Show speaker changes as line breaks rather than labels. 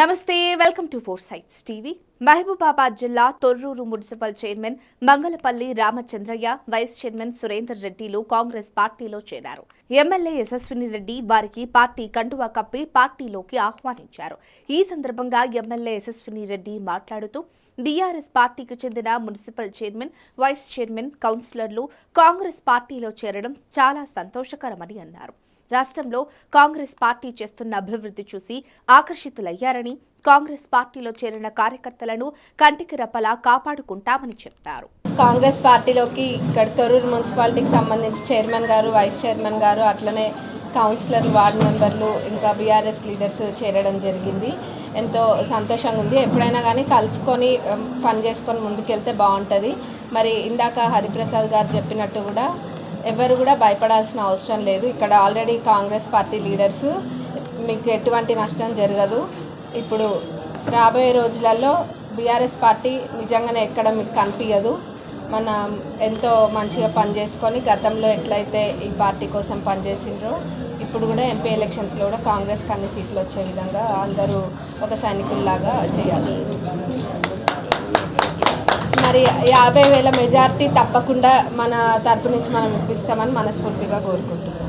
నమస్తే welcome to four sites TV. Mahabubabad జిల్లా Thorrur municipal chairman Mangalapalli Ramachandraiah, vice chairman Surender రెడ్డిలు కాంగ్రెస్ పార్టీలో చేరారు. ఎమ్మెల్యే యశస్విని రెడ్డి వారికి పార్టీ కండువా కప్పి పార్టీలోకి ఆహ్వానించారు. ఈ సందర్భంగా ఎమ్మెల్యే యశస్విని రెడ్డి మాట్లాడుతూ బీఆర్ఎస్ పార్టీకి చెందిన మున్సిపల్ చైర్మన్, వైస్ చైర్మన్, కౌన్సిలర్లు కాంగ్రెస్ పార్టీలో చేరడం చాలా సంతోషకరమని అన్నారు. రాష్ట్రంలో కాంగ్రెస్ పార్టీ చేస్తున్న అభివృద్ధి చూసి ఆకర్షితులయ్యారని, కాంగ్రెస్ పార్టీలో చేరిన కార్యకర్తలను కంటికి రెప్పలా కాపాడుకుంటామని చెప్పారు.
కాంగ్రెస్ పార్టీలోకి ఇక్కడ తొర్రూరు మున్సిపాలిటీకి సంబంధించి చైర్మన్ గారు, వైస్ చైర్మన్ గారు, అట్లనే కౌన్సిలర్లు, వార్డు మెంబర్లు, ఇంకా బీఆర్ఎస్ లీడర్స్ చేరడం జరిగింది. ఎంతో సంతోషంగా ఉంది. ఎప్పుడైనా కానీ కలుసుకొని పని చేసుకొని ముందుకెళ్తే బాగుంటుంది. మరి ఇందాక హరిప్రసాద్ గారు చెప్పినట్టు కూడా ఎవరు కూడా భయపడాల్సిన అవసరం లేదు. ఇక్కడ ఆల్రెడీ కాంగ్రెస్ పార్టీ లీడర్స్, మీకు ఎటువంటి నష్టం జరగదు. ఇప్పుడు రాబోయే రోజులలో బీఆర్ఎస్ పార్టీ నిజంగానే ఎక్కడ మీకు కనిపించదు. మనం ఎంతో మంచిగా పనిచేసుకొని గతంలో ఎట్లయితే ఈ పార్టీ కోసం పనిచేసిండ్రో ఇప్పుడు కూడా ఎంపీ ఎలక్షన్స్లో కూడా కాంగ్రెస్కి అన్ని సీట్లు వచ్చే విధంగా అందరూ ఒక సైనికుల్లాగా చేయాలి. మరి 50,000 మెజార్టీ తప్పకుండా మన తరపు నుంచి మనం ఇప్పిస్తామని మనస్ఫూర్తిగా కోరుకుంటున్నాం.